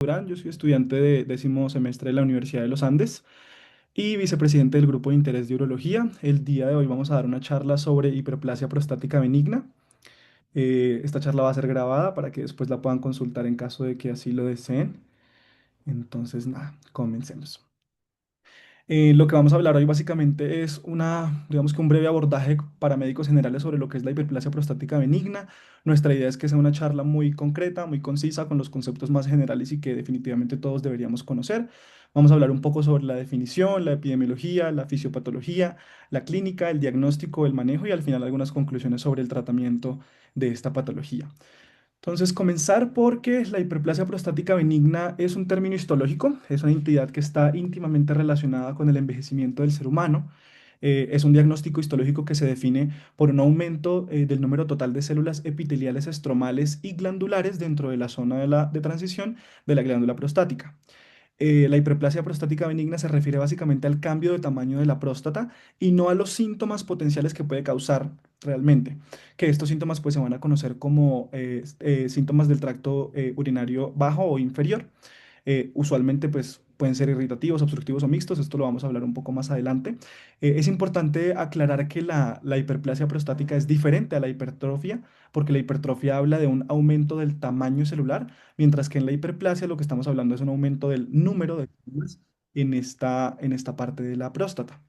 Durán, yo soy estudiante de décimo semestre de la Universidad de los Andes y vicepresidente del Grupo de Interés de Urología. El día de hoy vamos a dar una charla sobre hiperplasia prostática benigna. Esta charla va a ser grabada para que después la puedan consultar en caso de que así lo deseen. Entonces, nada, comencemos. Lo que vamos a hablar hoy básicamente es digamos que un breve abordaje para médicos generales sobre lo que es la hiperplasia prostática benigna. Nuestra idea es que sea una charla muy concreta, muy concisa, con los conceptos más generales y que definitivamente todos deberíamos conocer. Vamos a hablar un poco sobre la definición, la epidemiología, la fisiopatología, la clínica, el diagnóstico, el manejo y al final algunas conclusiones sobre el tratamiento de esta patología. Entonces, comenzar porque la hiperplasia prostática benigna es un término histológico, es una entidad que está íntimamente relacionada con el envejecimiento del ser humano. Es un diagnóstico histológico que se define por un aumento del número total de células epiteliales estromales y glandulares dentro de la zona de transición de la glándula prostática. La hiperplasia prostática benigna se refiere básicamente al cambio de tamaño de la próstata y no a los síntomas potenciales que puede causar realmente, que estos síntomas pues se van a conocer como síntomas del tracto urinario bajo o inferior. Usualmente pues pueden ser irritativos, obstructivos o mixtos, esto lo vamos a hablar un poco más adelante. Es importante aclarar que la hiperplasia prostática es diferente a la hipertrofia, porque la hipertrofia habla de un aumento del tamaño celular, mientras que en la hiperplasia lo que estamos hablando es un aumento del número de células en esta parte de la próstata.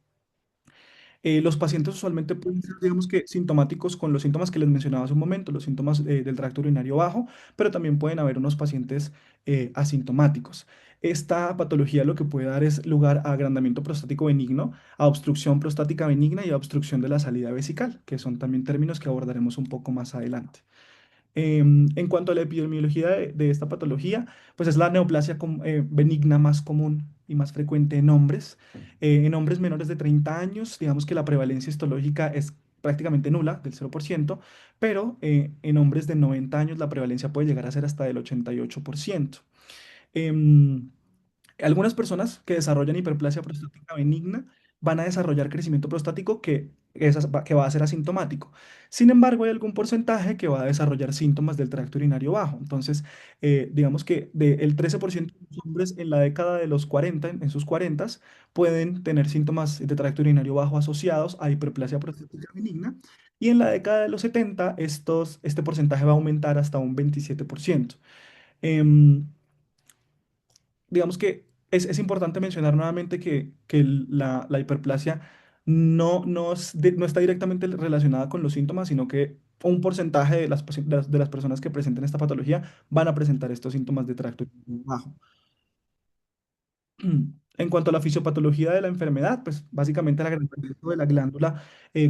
Los pacientes usualmente pueden ser, digamos que, sintomáticos con los síntomas que les mencionaba hace un momento, los síntomas del tracto urinario bajo, pero también pueden haber unos pacientes asintomáticos. Esta patología lo que puede dar es lugar a agrandamiento prostático benigno, a obstrucción prostática benigna y a obstrucción de la salida vesical, que son también términos que abordaremos un poco más adelante. En cuanto a la epidemiología de esta patología, pues es la neoplasia benigna más común y más frecuente en hombres. En hombres menores de 30 años, digamos que la prevalencia histológica es prácticamente nula, del 0%, pero en hombres de 90 años la prevalencia puede llegar a ser hasta del 88%. Em, Algunas personas que desarrollan hiperplasia prostática benigna van a desarrollar crecimiento prostático que va a ser asintomático. Sin embargo, hay algún porcentaje que va a desarrollar síntomas del tracto urinario bajo. Entonces, digamos que del 13% de los hombres en la década de los 40, en sus 40, pueden tener síntomas de tracto urinario bajo asociados a hiperplasia prostática benigna. Y en la década de los 70, este porcentaje va a aumentar hasta un 27%. Em, digamos que es importante mencionar nuevamente que la hiperplasia no está directamente relacionada con los síntomas, sino que un porcentaje de las personas que presenten esta patología van a presentar estos síntomas de tracto bajo. En cuanto a la fisiopatología de la enfermedad, pues básicamente el agrandamiento de la glándula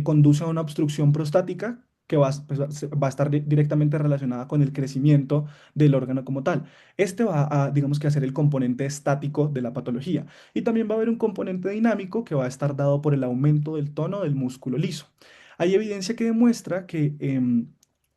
conduce a una obstrucción prostática que va a estar directamente relacionada con el crecimiento del órgano como tal. Este va a, digamos que, a ser el componente estático de la patología. Y también va a haber un componente dinámico que va a estar dado por el aumento del tono del músculo liso. Hay evidencia que demuestra que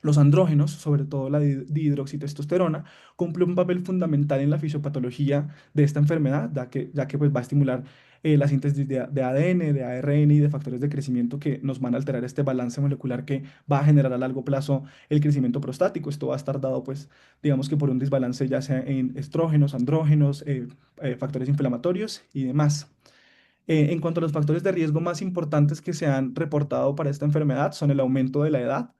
los andrógenos, sobre todo la dihidroxitestosterona, cumple un papel fundamental en la fisiopatología de esta enfermedad, ya que pues, va a estimular la síntesis de ADN, de ARN y de factores de crecimiento que nos van a alterar este balance molecular que va a generar a largo plazo el crecimiento prostático. Esto va a estar dado, pues, digamos que por un desbalance ya sea en estrógenos, andrógenos, factores inflamatorios y demás. En cuanto a los factores de riesgo más importantes que se han reportado para esta enfermedad son el aumento de la edad,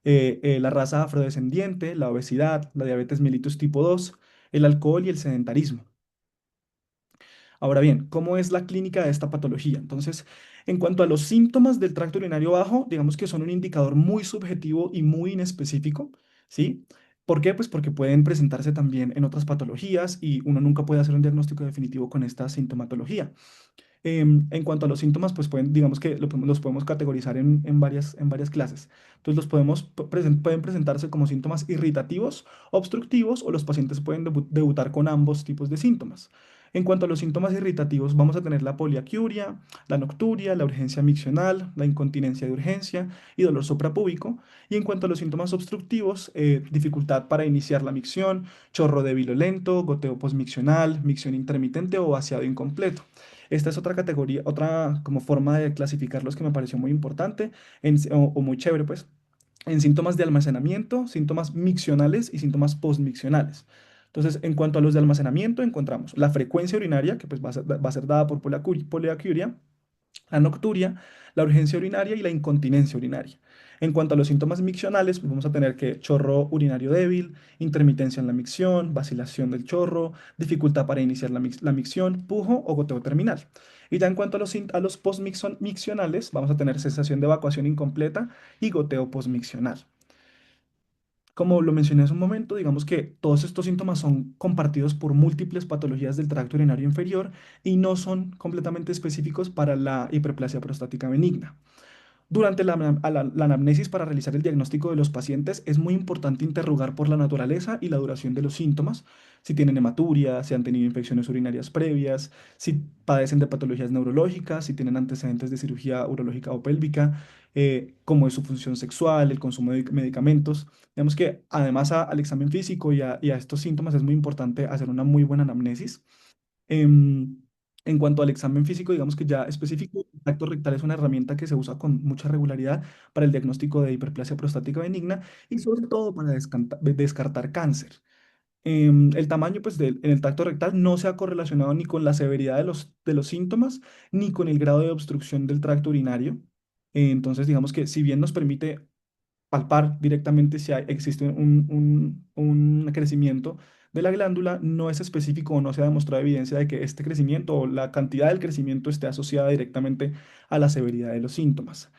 la raza afrodescendiente, la obesidad, la diabetes mellitus tipo 2, el alcohol y el sedentarismo. Ahora bien, ¿cómo es la clínica de esta patología? Entonces, en cuanto a los síntomas del tracto urinario bajo, digamos que son un indicador muy subjetivo y muy inespecífico, ¿sí? ¿Por qué? Pues porque pueden presentarse también en otras patologías y uno nunca puede hacer un diagnóstico definitivo con esta sintomatología. En cuanto a los síntomas, pues digamos que los podemos categorizar en varias clases. Entonces, pueden presentarse como síntomas irritativos, obstructivos, o los pacientes pueden debutar con ambos tipos de síntomas. En cuanto a los síntomas irritativos, vamos a tener la poliaquiuria, la nocturia, la urgencia miccional, la incontinencia de urgencia y dolor suprapúbico. Y en cuanto a los síntomas obstructivos, dificultad para iniciar la micción, chorro débil o lento, goteo posmiccional, micción intermitente o vaciado incompleto. Esta es otra categoría, otra como forma de clasificarlos que me pareció muy importante o muy chévere, pues, en síntomas de almacenamiento, síntomas miccionales y síntomas postmiccionales. Entonces, en cuanto a los de almacenamiento, encontramos la frecuencia urinaria, que pues va a ser dada por poliacuria, la nocturia, la urgencia urinaria y la incontinencia urinaria. En cuanto a los síntomas miccionales, pues vamos a tener que chorro urinario débil, intermitencia en la micción, vacilación del chorro, dificultad para iniciar la micción, pujo o goteo terminal. Y ya en cuanto a los postmiccionales, vamos a tener sensación de evacuación incompleta y goteo postmiccional. Como lo mencioné hace un momento, digamos que todos estos síntomas son compartidos por múltiples patologías del tracto urinario inferior y no son completamente específicos para la hiperplasia prostática benigna. Durante la anamnesis para realizar el diagnóstico de los pacientes es muy importante interrogar por la naturaleza y la duración de los síntomas, si tienen hematuria, si han tenido infecciones urinarias previas, si padecen de patologías neurológicas, si tienen antecedentes de cirugía urológica o pélvica, cómo es su función sexual, el consumo de medicamentos. Digamos que además al examen físico y a estos síntomas es muy importante hacer una muy buena anamnesis. Em, en cuanto al examen físico, digamos que ya específico, el tacto rectal es una herramienta que se usa con mucha regularidad para el diagnóstico de hiperplasia prostática benigna y sobre todo para descartar cáncer. El tamaño, pues, en el tacto rectal no se ha correlacionado ni con la severidad de los síntomas, ni con el grado de obstrucción del tracto urinario. Entonces, digamos que si bien nos permite palpar directamente si existe un crecimiento de la glándula, no es específico o no se ha demostrado evidencia de que este crecimiento o la cantidad del crecimiento esté asociada directamente a la severidad de los síntomas.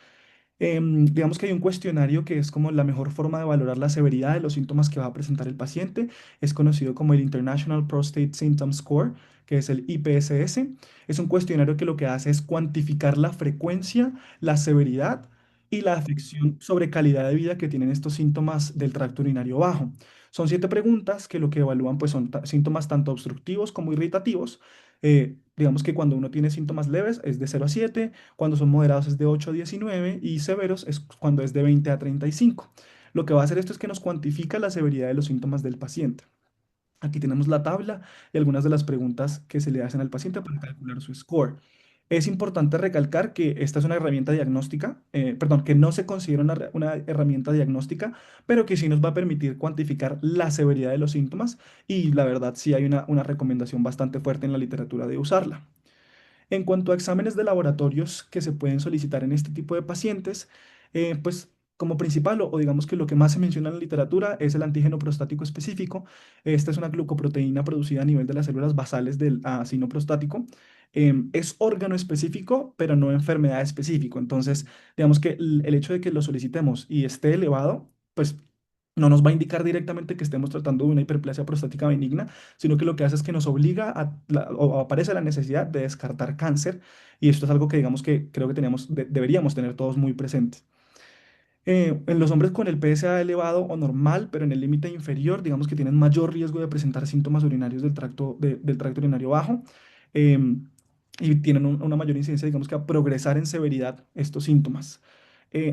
Digamos que hay un cuestionario que es como la mejor forma de valorar la severidad de los síntomas que va a presentar el paciente. Es conocido como el International Prostate Symptom Score, que es el IPSS. Es un cuestionario que lo que hace es cuantificar la frecuencia, la severidad y la afección sobre calidad de vida que tienen estos síntomas del tracto urinario bajo. Son 7 preguntas que lo que evalúan pues son síntomas tanto obstructivos como irritativos. Digamos que cuando uno tiene síntomas leves es de 0 a 7, cuando son moderados es de 8 a 19 y severos es cuando es de 20 a 35. Lo que va a hacer esto es que nos cuantifica la severidad de los síntomas del paciente. Aquí tenemos la tabla y algunas de las preguntas que se le hacen al paciente para calcular su score. Es importante recalcar que esta es una herramienta diagnóstica, perdón, que no se considera una herramienta diagnóstica, pero que sí nos va a permitir cuantificar la severidad de los síntomas y la verdad sí hay una recomendación bastante fuerte en la literatura de usarla. En cuanto a exámenes de laboratorios que se pueden solicitar en este tipo de pacientes, pues como principal o digamos que lo que más se menciona en la literatura es el antígeno prostático específico. Esta es una glucoproteína producida a nivel de las células basales del ácido prostático. Es órgano específico, pero no enfermedad específico. Entonces, digamos que el hecho de que lo solicitemos y esté elevado, pues no nos va a indicar directamente que estemos tratando de una hiperplasia prostática benigna, sino que lo que hace es que nos obliga o aparece la necesidad de descartar cáncer, y esto es algo que digamos que creo que deberíamos tener todos muy presentes. En los hombres con el PSA elevado o normal, pero en el límite inferior, digamos que tienen mayor riesgo de presentar síntomas urinarios del tracto urinario bajo, em, y tienen una mayor incidencia, digamos que a progresar en severidad estos síntomas.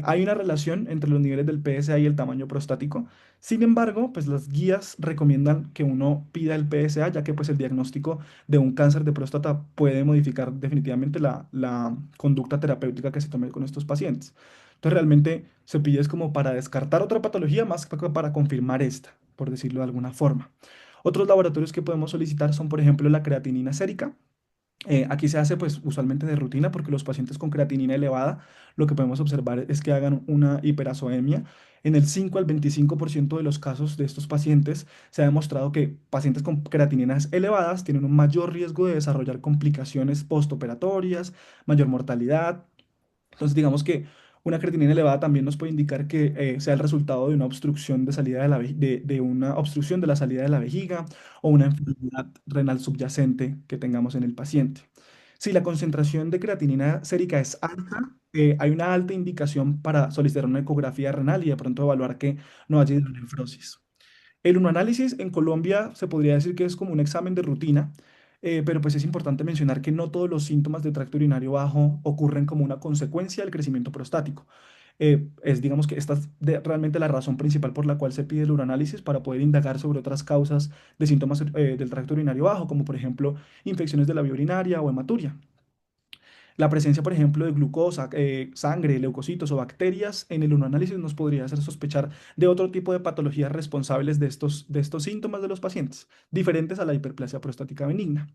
Hay una relación entre los niveles del PSA y el tamaño prostático. Sin embargo, pues las guías recomiendan que uno pida el PSA, ya que pues el diagnóstico de un cáncer de próstata puede modificar definitivamente la conducta terapéutica que se tome con estos pacientes. Entonces realmente se pide es como para descartar otra patología más que para confirmar esta, por decirlo de alguna forma. Otros laboratorios que podemos solicitar son, por ejemplo, la creatinina sérica. Aquí se hace pues usualmente de rutina porque los pacientes con creatinina elevada lo que podemos observar es que hagan una hiperazoemia. En el 5 al 25% de los casos de estos pacientes se ha demostrado que pacientes con creatininas elevadas tienen un mayor riesgo de desarrollar complicaciones postoperatorias, mayor mortalidad. Entonces, digamos que una creatinina elevada también nos puede indicar que sea el resultado de una obstrucción de salida de una obstrucción de la salida de la vejiga o una enfermedad renal subyacente que tengamos en el paciente. Si la concentración de creatinina sérica es alta, hay una alta indicación para solicitar una ecografía renal y de pronto evaluar que no haya hidronefrosis. El uroanálisis en Colombia se podría decir que es como un examen de rutina, pero pues es importante mencionar que no todos los síntomas de tracto urinario bajo ocurren como una consecuencia del crecimiento prostático. Digamos que esta es realmente la razón principal por la cual se pide el uroanálisis para poder indagar sobre otras causas de síntomas del tracto urinario bajo, como por ejemplo infecciones de la vía urinaria o hematuria. La presencia, por ejemplo, de glucosa, sangre, leucocitos o bacterias en el uroanálisis nos podría hacer sospechar de otro tipo de patologías responsables de estos síntomas de los pacientes, diferentes a la hiperplasia prostática benigna.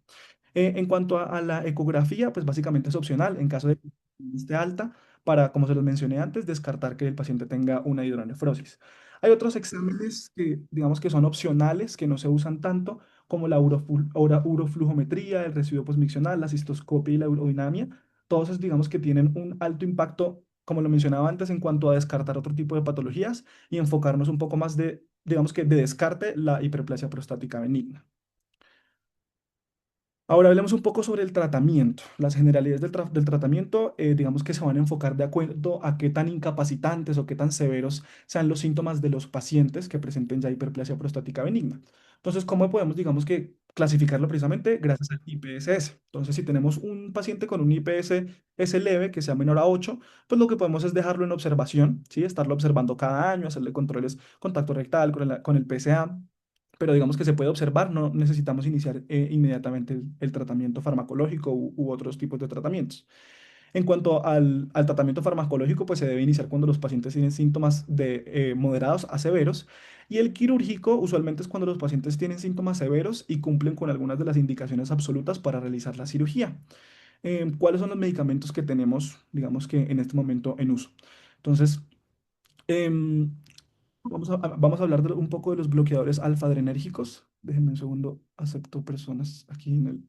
En cuanto a la ecografía, pues básicamente es opcional en caso de que esté alta para, como se los mencioné antes, descartar que el paciente tenga una hidronefrosis. Hay otros exámenes que, digamos que son opcionales, que no se usan tanto, como la uroflujometría, el residuo posmiccional, la cistoscopia y la urodinamia. Todos esos, digamos que tienen un alto impacto, como lo mencionaba antes, en cuanto a descartar otro tipo de patologías y enfocarnos un poco más de, digamos que de descarte, la hiperplasia prostática benigna. Ahora hablemos un poco sobre el tratamiento. Las generalidades del tratamiento, digamos que se van a enfocar de acuerdo a qué tan incapacitantes o qué tan severos sean los síntomas de los pacientes que presenten ya hiperplasia prostática benigna. Entonces, ¿cómo podemos, digamos que, clasificarlo precisamente? Gracias al IPSS. Entonces, si tenemos un paciente con un IPSS leve, que sea menor a 8, pues lo que podemos es dejarlo en observación, ¿sí? Estarlo observando cada año, hacerle controles, contacto rectal con el PSA, pero digamos que se puede observar, no necesitamos iniciar inmediatamente el tratamiento farmacológico u otros tipos de tratamientos. En cuanto al tratamiento farmacológico, pues se debe iniciar cuando los pacientes tienen síntomas de moderados a severos, y el quirúrgico usualmente es cuando los pacientes tienen síntomas severos y cumplen con algunas de las indicaciones absolutas para realizar la cirugía. ¿Cuáles son los medicamentos que tenemos, digamos que en este momento en uso? Entonces, em, vamos a hablar un poco de los bloqueadores alfa-adrenérgicos. Déjenme un segundo, acepto personas aquí en el...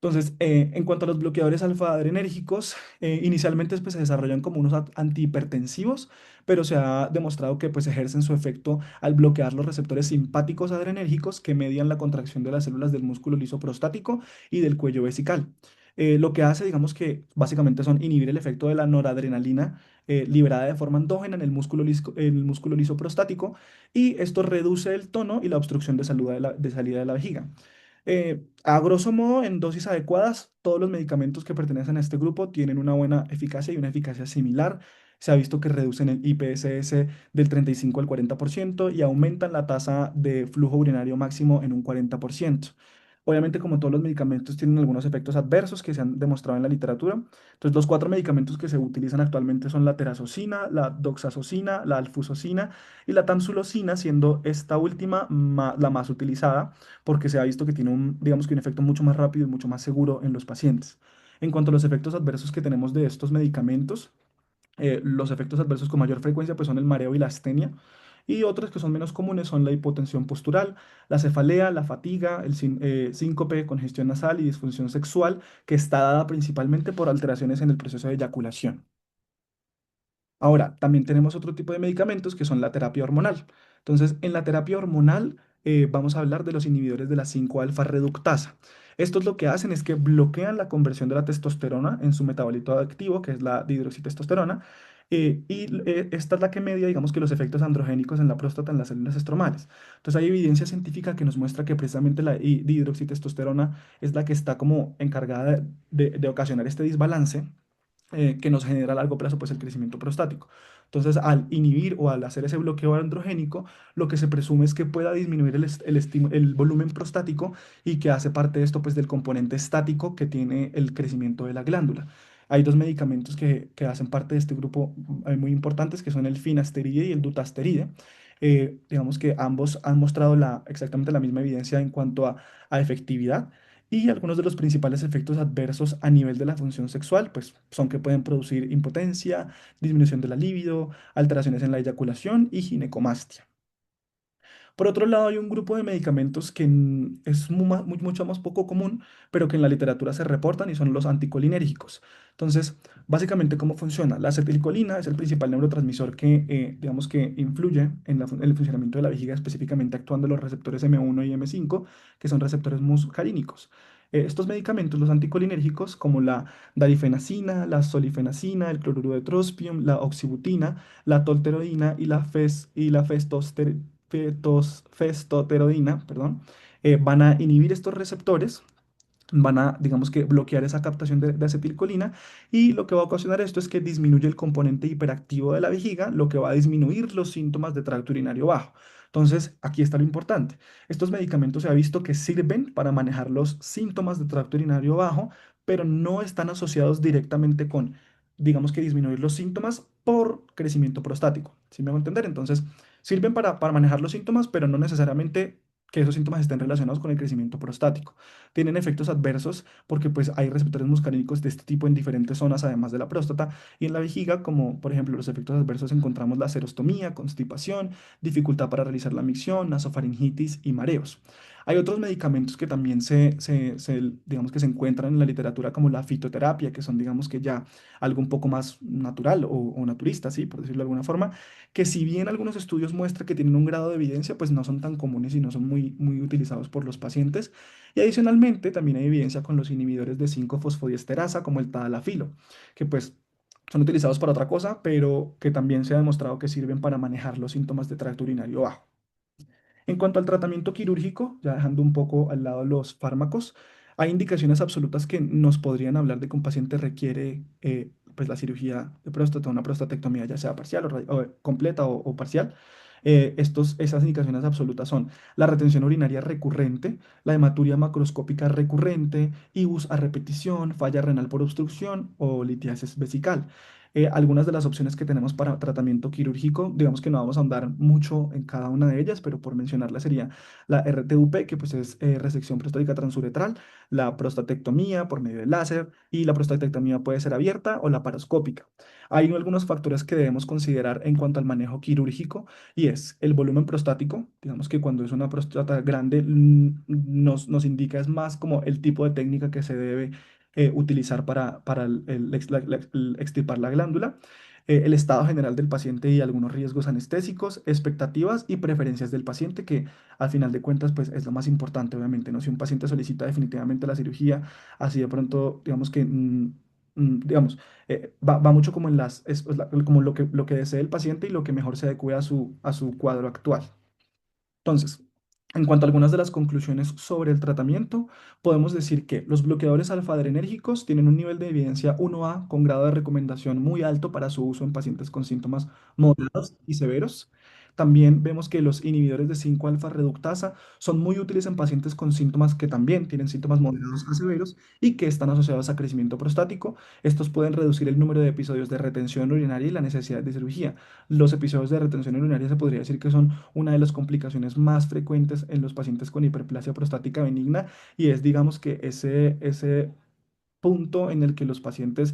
Entonces, en cuanto a los bloqueadores alfa-adrenérgicos, inicialmente pues, se desarrollan como unos antihipertensivos, pero se ha demostrado que pues, ejercen su efecto al bloquear los receptores simpáticos adrenérgicos que median la contracción de las células del músculo liso prostático y del cuello vesical. Lo que hace, digamos que básicamente son inhibir el efecto de la noradrenalina liberada de forma endógena en el músculo liso prostático, y esto reduce el tono y la obstrucción de salida de la vejiga. A grosso modo, en dosis adecuadas, todos los medicamentos que pertenecen a este grupo tienen una buena eficacia y una eficacia similar. Se ha visto que reducen el IPSS del 35 al 40% y aumentan la tasa de flujo urinario máximo en un 40%. Obviamente, como todos los medicamentos, tienen algunos efectos adversos que se han demostrado en la literatura. Entonces, los cuatro medicamentos que se utilizan actualmente son la terazocina, la doxazocina, la alfusocina y la tamsulosina, siendo esta última la más utilizada porque se ha visto que tiene un, digamos que un efecto mucho más rápido y mucho más seguro en los pacientes. En cuanto a los efectos adversos que tenemos de estos medicamentos, los efectos adversos con mayor frecuencia pues son el mareo y la astenia, y otros que son menos comunes son la hipotensión postural, la cefalea, la fatiga, síncope, congestión nasal y disfunción sexual, que está dada principalmente por alteraciones en el proceso de eyaculación. Ahora, también tenemos otro tipo de medicamentos que son la terapia hormonal. Entonces, en la terapia hormonal vamos a hablar de los inhibidores de la 5-alfa reductasa. Estos lo que hacen es que bloquean la conversión de la testosterona en su metabolito activo, que es la dihidroxitestosterona, esta es la que media, digamos que los efectos androgénicos en la próstata en las células estromales. Entonces, hay evidencia científica que nos muestra que precisamente la dihidroxitestosterona es la que está como encargada de ocasionar este desbalance que nos genera a largo plazo pues el crecimiento prostático. Entonces, al inhibir o al hacer ese bloqueo androgénico, lo que se presume es que pueda disminuir el volumen prostático, y que hace parte de esto pues del componente estático que tiene el crecimiento de la glándula. Hay dos medicamentos que hacen parte de este grupo muy importantes, que son el finasteride y el dutasteride. Digamos que ambos han mostrado exactamente la misma evidencia en cuanto a efectividad, y algunos de los principales efectos adversos a nivel de la función sexual, pues son que pueden producir impotencia, disminución de la libido, alteraciones en la eyaculación y ginecomastia. Por otro lado, hay un grupo de medicamentos que es mucho más poco común, pero que en la literatura se reportan, y son los anticolinérgicos. Entonces, básicamente, ¿cómo funciona? La acetilcolina es el principal neurotransmisor que, digamos que influye en el funcionamiento de la vejiga, específicamente actuando en los receptores M1 y M5, que son receptores muscarínicos. Estos medicamentos, los anticolinérgicos, como la darifenacina, la solifenacina, el cloruro de trospium, la oxibutina, la tolterodina y la festoterodina, perdón, van a inhibir estos receptores, van a, digamos que, bloquear esa captación de acetilcolina, y lo que va a ocasionar esto es que disminuye el componente hiperactivo de la vejiga, lo que va a disminuir los síntomas de tracto urinario bajo. Entonces, aquí está lo importante. Estos medicamentos se ha visto que sirven para manejar los síntomas de tracto urinario bajo, pero no están asociados directamente con, digamos que disminuir los síntomas por crecimiento prostático. ¿Sí me hago entender? Entonces, sirven para manejar los síntomas, pero no necesariamente que esos síntomas estén relacionados con el crecimiento prostático. Tienen efectos adversos porque pues hay receptores muscarínicos de este tipo en diferentes zonas, además de la próstata y en la vejiga, como por ejemplo los efectos adversos encontramos la serostomía, constipación, dificultad para realizar la micción, nasofaringitis y mareos. Hay otros medicamentos que también digamos que se encuentran en la literatura como la fitoterapia, que son, digamos que ya algo un poco más natural o naturista, ¿sí? Por decirlo de alguna forma, que si bien algunos estudios muestran que tienen un grado de evidencia, pues no son tan comunes y no son muy utilizados por los pacientes. Y adicionalmente, también hay evidencia con los inhibidores de 5-fosfodiesterasa, como el tadalafilo, que pues son utilizados para otra cosa, pero que también se ha demostrado que sirven para manejar los síntomas de tracto urinario bajo. En cuanto al tratamiento quirúrgico, ya dejando un poco al lado los fármacos, hay indicaciones absolutas que nos podrían hablar de que un paciente requiere pues la cirugía de próstata, una prostatectomía, ya sea parcial o completa o parcial. Esas indicaciones absolutas son la retención urinaria recurrente, la hematuria macroscópica recurrente, IBUS a repetición, falla renal por obstrucción o litiasis vesical. Algunas de las opciones que tenemos para tratamiento quirúrgico, digamos que no vamos a ahondar mucho en cada una de ellas, pero por mencionarla sería la RTUP, que pues es resección prostática transuretral, la prostatectomía por medio de láser y la prostatectomía puede ser abierta o laparoscópica. Hay algunos factores que debemos considerar en cuanto al manejo quirúrgico y es el volumen prostático, digamos que cuando es una próstata grande nos indica es más como el tipo de técnica que se debe utilizar para el extirpar la glándula, el estado general del paciente y algunos riesgos anestésicos, expectativas y preferencias del paciente, que al final de cuentas pues es lo más importante, obviamente, ¿no? Si un paciente solicita definitivamente la cirugía, así de pronto, digamos que, digamos, va mucho como en como lo que desee el paciente y lo que mejor se adecue a su cuadro actual. Entonces, en cuanto a algunas de las conclusiones sobre el tratamiento, podemos decir que los bloqueadores alfa-adrenérgicos tienen un nivel de evidencia 1A con grado de recomendación muy alto para su uso en pacientes con síntomas moderados y severos. También vemos que los inhibidores de 5-alfa reductasa son muy útiles en pacientes con síntomas que también tienen síntomas moderados a severos y que están asociados a crecimiento prostático. Estos pueden reducir el número de episodios de retención urinaria y la necesidad de cirugía. Los episodios de retención urinaria se podría decir que son una de las complicaciones más frecuentes en los pacientes con hiperplasia prostática benigna y es, digamos que ese punto en el que los pacientes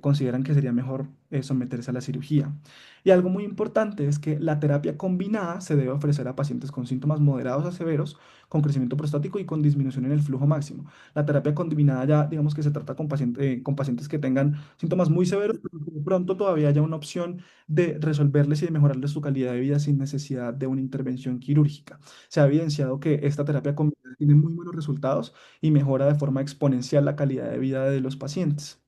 consideran que sería mejor someterse a la cirugía. Y algo muy importante es que la terapia combinada se debe ofrecer a pacientes con síntomas moderados a severos, con crecimiento prostático y con disminución en el flujo máximo. La terapia combinada ya, digamos que se trata con pacientes que tengan síntomas muy severos, pero que de pronto todavía haya una opción de resolverles y de mejorarles su calidad de vida sin necesidad de una intervención quirúrgica. Se ha evidenciado que esta terapia combinada tiene muy buenos resultados y mejora de forma exponencial la calidad de vida de los pacientes.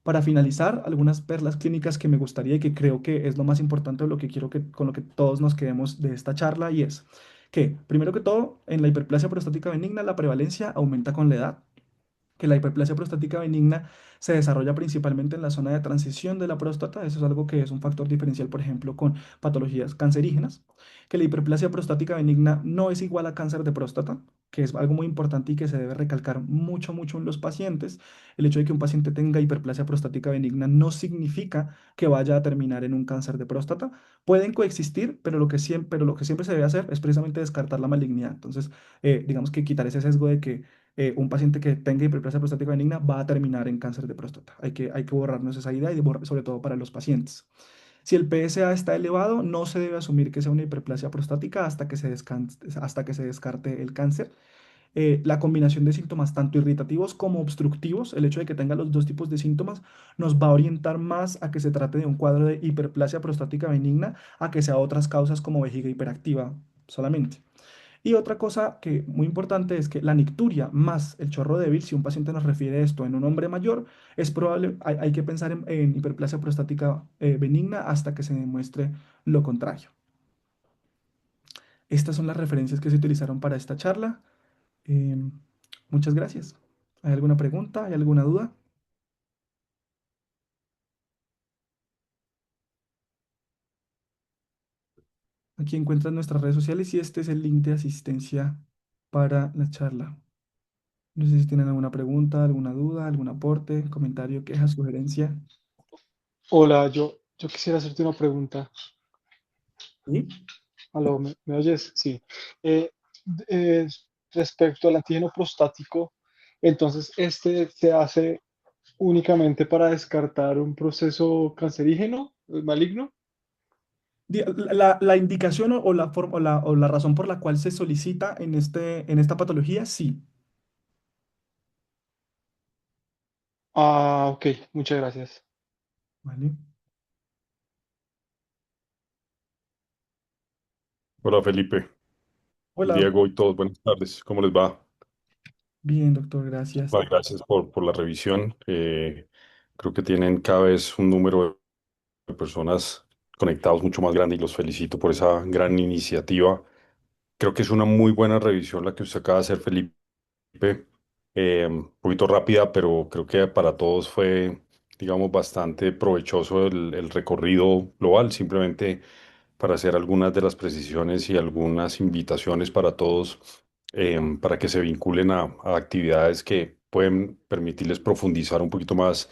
Para finalizar, algunas perlas clínicas que me gustaría y que creo que es lo más importante de lo que quiero que con lo que todos nos quedemos de esta charla y es que, primero que todo, en la hiperplasia prostática benigna la prevalencia aumenta con la edad, que la hiperplasia prostática benigna se desarrolla principalmente en la zona de transición de la próstata. Eso es algo que es un factor diferencial, por ejemplo, con patologías cancerígenas. Que la hiperplasia prostática benigna no es igual a cáncer de próstata, que es algo muy importante y que se debe recalcar mucho en los pacientes. El hecho de que un paciente tenga hiperplasia prostática benigna no significa que vaya a terminar en un cáncer de próstata. Pueden coexistir, pero lo que siempre se debe hacer es precisamente descartar la malignidad. Entonces, digamos que quitar ese sesgo de que un paciente que tenga hiperplasia prostática benigna va a terminar en cáncer de próstata. Hay que borrarnos esa idea y sobre todo para los pacientes. Si el PSA está elevado, no se debe asumir que sea una hiperplasia prostática hasta que se descarte el cáncer. La combinación de síntomas tanto irritativos como obstructivos, el hecho de que tenga los dos tipos de síntomas, nos va a orientar más a que se trate de un cuadro de hiperplasia prostática benigna a que sea otras causas como vejiga hiperactiva solamente. Y otra cosa que muy importante es que la nicturia más el chorro débil, si un paciente nos refiere esto en un hombre mayor, es probable, hay que pensar en hiperplasia prostática benigna hasta que se demuestre lo contrario. Estas son las referencias que se utilizaron para esta charla. Em, Muchas gracias. ¿Hay alguna pregunta? ¿Hay alguna duda? Aquí encuentran nuestras redes sociales y este es el link de asistencia para la charla. No sé si tienen alguna pregunta, alguna duda, algún aporte, comentario, queja, sugerencia. Hola, yo quisiera hacerte una pregunta. ¿Sí? Aló, ¿me oyes? Sí. Eh, eh, Respecto al antígeno prostático, entonces, ¿este se hace únicamente para descartar un proceso cancerígeno, maligno? La indicación o la forma o la razón por la cual se solicita en esta patología, sí. Ah, ok, muchas gracias. ¿Vale? Hola Felipe, Hola, Diego y todos, buenas tardes. ¿Cómo les va? bien, doctor, gracias. Bueno, gracias por la revisión. Creo que tienen cada vez un número de personas conectados mucho más grande y los felicito por esa gran iniciativa. Creo que es una muy buena revisión la que usted acaba de hacer, Felipe. Un poquito rápida, pero creo que para todos fue, digamos, bastante provechoso el recorrido global. Simplemente para hacer algunas de las precisiones y algunas invitaciones para todos, para que se vinculen a actividades que pueden permitirles profundizar un poquito más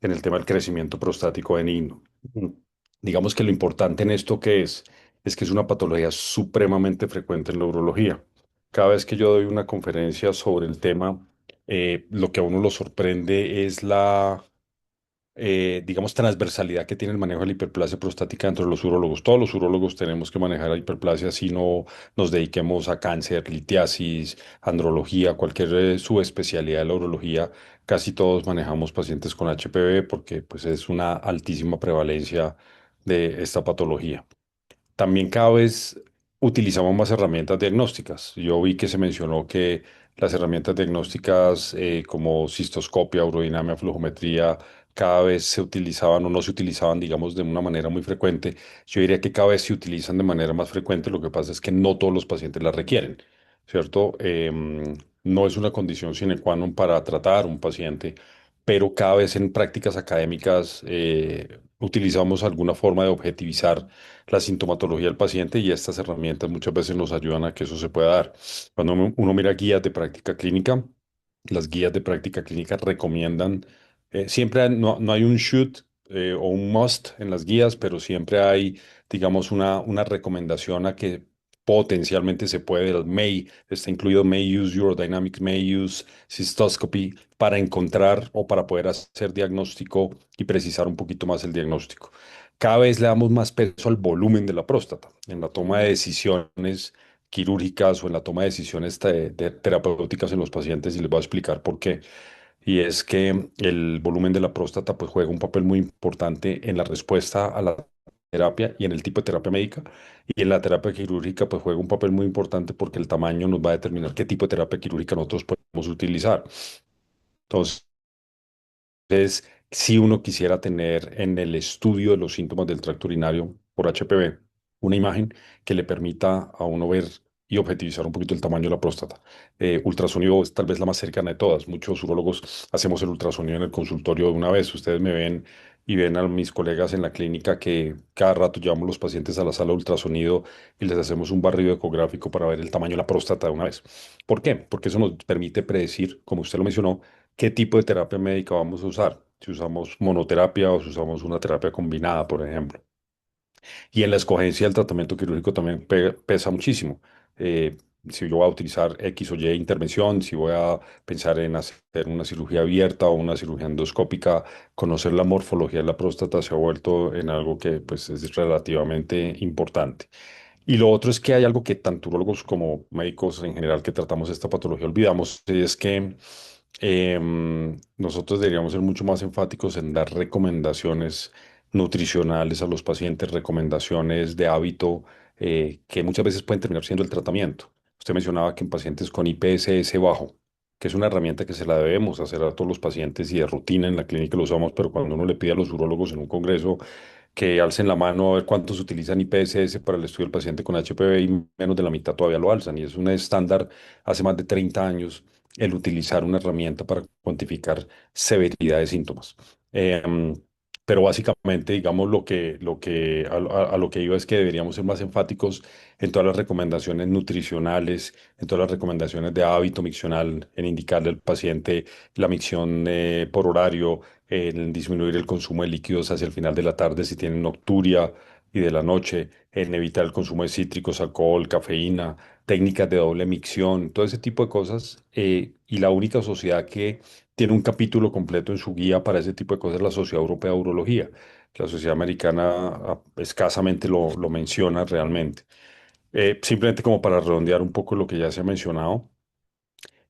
en el tema del crecimiento prostático benigno. Mm. Digamos que lo importante en esto es que es una patología supremamente frecuente en la urología. Cada vez que yo doy una conferencia sobre el tema, lo que a uno lo sorprende es digamos, transversalidad que tiene el manejo de la hiperplasia prostática dentro de los urólogos. Todos los urólogos tenemos que manejar la hiperplasia si no nos dediquemos a cáncer, litiasis, andrología, cualquier subespecialidad de la urología. Casi todos manejamos pacientes con HPV porque pues, es una altísima prevalencia de esta patología. También cada vez utilizamos más herramientas diagnósticas. Yo vi que se mencionó que las herramientas diagnósticas como cistoscopia, urodinamia, flujometría, cada vez se utilizaban o no se utilizaban, digamos, de una manera muy frecuente. Yo diría que cada vez se utilizan de manera más frecuente. Lo que pasa es que no todos los pacientes las requieren, ¿cierto? No es una condición sine qua non para tratar un paciente, pero cada vez en prácticas académicas utilizamos alguna forma de objetivizar la sintomatología del paciente y estas herramientas muchas veces nos ayudan a que eso se pueda dar. Cuando uno mira guías de práctica clínica, las guías de práctica clínica recomiendan, no hay un should o un must en las guías, pero siempre hay, digamos, una recomendación a que potencialmente se puede, el may, está incluido may use urodynamics, may use cystoscopy para encontrar o para poder hacer diagnóstico y precisar un poquito más el diagnóstico. Cada vez le damos más peso al volumen de la próstata en la toma de decisiones quirúrgicas o en la toma de decisiones terapéuticas en los pacientes y les voy a explicar por qué. Y es que el volumen de la próstata pues juega un papel muy importante en la respuesta a la terapia y en el tipo de terapia médica y en la terapia quirúrgica pues juega un papel muy importante porque el tamaño nos va a determinar qué tipo de terapia quirúrgica nosotros podemos utilizar. Entonces, si uno quisiera tener en el estudio de los síntomas del tracto urinario por HPV una imagen que le permita a uno ver y objetivizar un poquito el tamaño de la próstata. Ultrasonido es tal vez la más cercana de todas. Muchos urólogos hacemos el ultrasonido en el consultorio de una vez. Ustedes me ven y ven a mis colegas en la clínica que cada rato llevamos los pacientes a la sala de ultrasonido y les hacemos un barrido ecográfico para ver el tamaño de la próstata de una vez. ¿Por qué? Porque eso nos permite predecir, como usted lo mencionó, qué tipo de terapia médica vamos a usar. Si usamos monoterapia o si usamos una terapia combinada, por ejemplo. Y en la escogencia del tratamiento quirúrgico también pesa muchísimo. Eh, si yo voy a utilizar X o Y intervención, si voy a pensar en hacer una cirugía abierta o una cirugía endoscópica, conocer la morfología de la próstata se ha vuelto en algo que pues, es relativamente importante. Y lo otro es que hay algo que tanto urólogos como médicos en general que tratamos esta patología olvidamos, y es que nosotros deberíamos ser mucho más enfáticos en dar recomendaciones nutricionales a los pacientes, recomendaciones de hábito que muchas veces pueden terminar siendo el tratamiento. Usted mencionaba que en pacientes con IPSS bajo, que es una herramienta que se la debemos hacer a todos los pacientes y de rutina en la clínica lo usamos, pero cuando uno le pide a los urólogos en un congreso que alcen la mano a ver cuántos utilizan IPSS para el estudio del paciente con HPV y menos de la mitad todavía lo alzan. Y es un estándar hace más de 30 años el utilizar una herramienta para cuantificar severidad de síntomas. pero básicamente, digamos, a lo que iba es que deberíamos ser más enfáticos en todas las recomendaciones nutricionales, en todas las recomendaciones de hábito miccional, en indicarle al paciente la micción por horario, en disminuir el consumo de líquidos hacia el final de la tarde si tienen nocturia y de la noche, en evitar el consumo de cítricos, alcohol, cafeína, técnicas de doble micción, todo ese tipo de cosas. Y la única sociedad que tiene un capítulo completo en su guía para ese tipo de cosas, la Sociedad Europea de Urología. La Sociedad Americana escasamente lo menciona realmente. Simplemente como para redondear un poco lo que ya se ha mencionado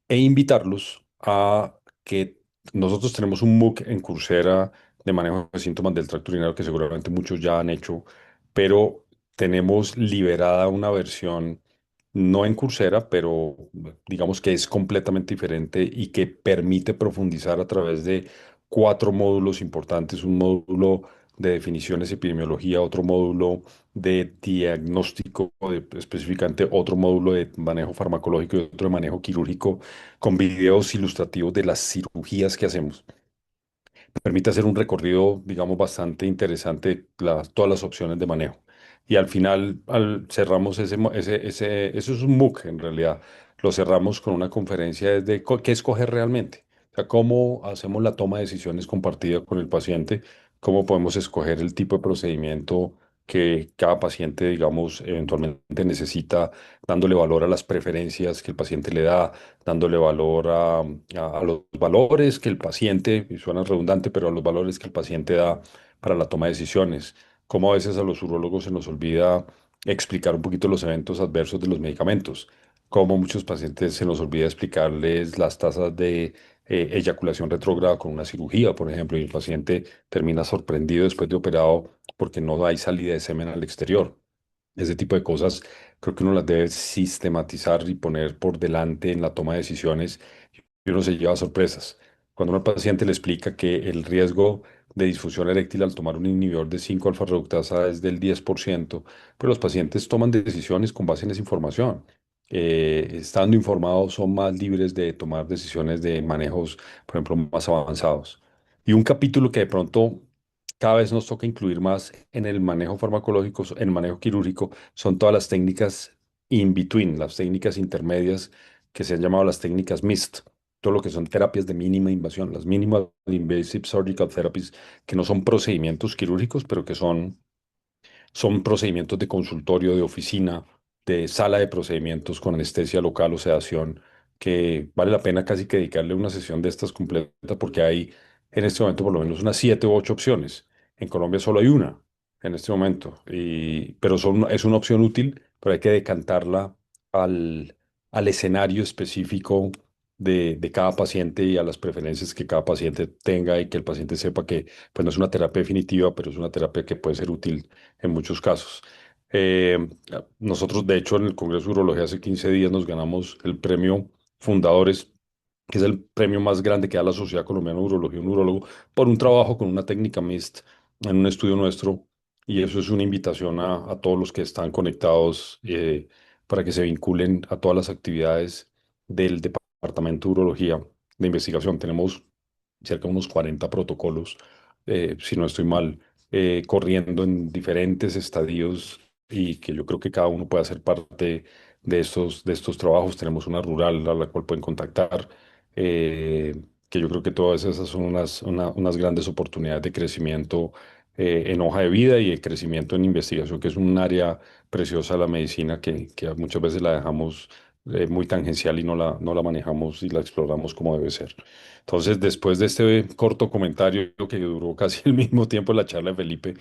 e invitarlos a que nosotros tenemos un MOOC en Coursera de manejo de síntomas del tracto urinario que seguramente muchos ya han hecho, pero tenemos liberada una versión no en Coursera, pero digamos que es completamente diferente y que permite profundizar a través de cuatro módulos importantes, un módulo de definiciones y epidemiología, otro módulo de diagnóstico, específicamente otro módulo de manejo farmacológico y otro de manejo quirúrgico, con videos ilustrativos de las cirugías que hacemos. Permite hacer un recorrido, digamos, bastante interesante, todas las opciones de manejo. Y al final cerramos eso es un MOOC en realidad, lo cerramos con una conferencia de qué escoger realmente. O sea, cómo hacemos la toma de decisiones compartida con el paciente, cómo podemos escoger el tipo de procedimiento que cada paciente, digamos, eventualmente necesita, dándole valor a las preferencias que el paciente le da, dándole valor a los valores que el paciente, y suena redundante, pero a los valores que el paciente da para la toma de decisiones. Como a veces a los urólogos se nos olvida explicar un poquito los eventos adversos de los medicamentos. Como muchos pacientes se nos olvida explicarles las tasas de eyaculación retrógrada con una cirugía, por ejemplo, y el paciente termina sorprendido después de operado porque no hay salida de semen al exterior. Ese tipo de cosas creo que uno las debe sistematizar y poner por delante en la toma de decisiones y uno se lleva sorpresas. Cuando uno al paciente le explica que el riesgo de disfunción eréctil al tomar un inhibidor de 5 alfa reductasa es del 10%, pues los pacientes toman decisiones con base en esa información. Estando informados son más libres de tomar decisiones de manejos, por ejemplo, más avanzados. Y un capítulo que de pronto cada vez nos toca incluir más en el manejo farmacológico, en el manejo quirúrgico, son todas las técnicas in between, las técnicas intermedias que se han llamado las técnicas MIST, todo lo que son terapias de mínima invasión, las Minimal Invasive Surgical Therapies, que no son procedimientos quirúrgicos, pero que son procedimientos de consultorio, de oficina, de sala de procedimientos con anestesia local o sedación, que vale la pena casi que dedicarle una sesión de estas completa porque hay en este momento por lo menos unas 7 u 8 opciones. En Colombia solo hay una en este momento, pero es una opción útil, pero hay que decantarla al, al escenario específico de cada paciente y a las preferencias que cada paciente tenga y que el paciente sepa que pues, no es una terapia definitiva, pero es una terapia que puede ser útil en muchos casos. Eh, Nosotros, de hecho, en el Congreso de Urología hace 15 días nos ganamos el premio Fundadores, que es el premio más grande que da la Sociedad Colombiana de Urología, un urólogo, por un trabajo con una técnica MIST en un estudio nuestro. Y eso es una invitación a todos los que están conectados para que se vinculen a todas las actividades del Departamento de Urología de investigación. Tenemos cerca de unos 40 protocolos, si no estoy mal, corriendo en diferentes estadios y que yo creo que cada uno puede hacer parte de estos trabajos. Tenemos una rural a la cual pueden contactar, que yo creo que todas esas son unas grandes oportunidades de crecimiento en hoja de vida y de crecimiento en investigación, que es un área preciosa de la medicina que muchas veces la dejamos muy tangencial y no la manejamos y la exploramos como debe ser. Entonces, después de este corto comentario que duró casi el mismo tiempo la charla de Felipe,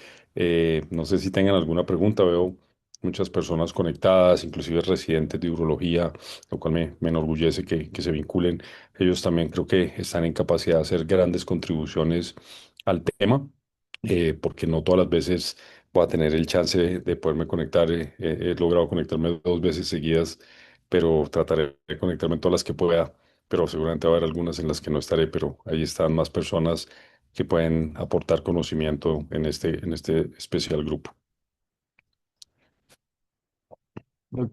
no sé si tengan alguna pregunta. Veo muchas personas conectadas, inclusive residentes de urología, lo cual me enorgullece que se vinculen. Ellos también creo que están en capacidad de hacer grandes contribuciones al tema, porque no todas las veces voy a tener el chance de poderme conectar. He logrado conectarme 2 veces seguidas, pero trataré de conectarme en todas las que pueda, pero seguramente va a haber algunas en las que no estaré, pero ahí están más personas que pueden aportar conocimiento en este especial grupo. Doctor.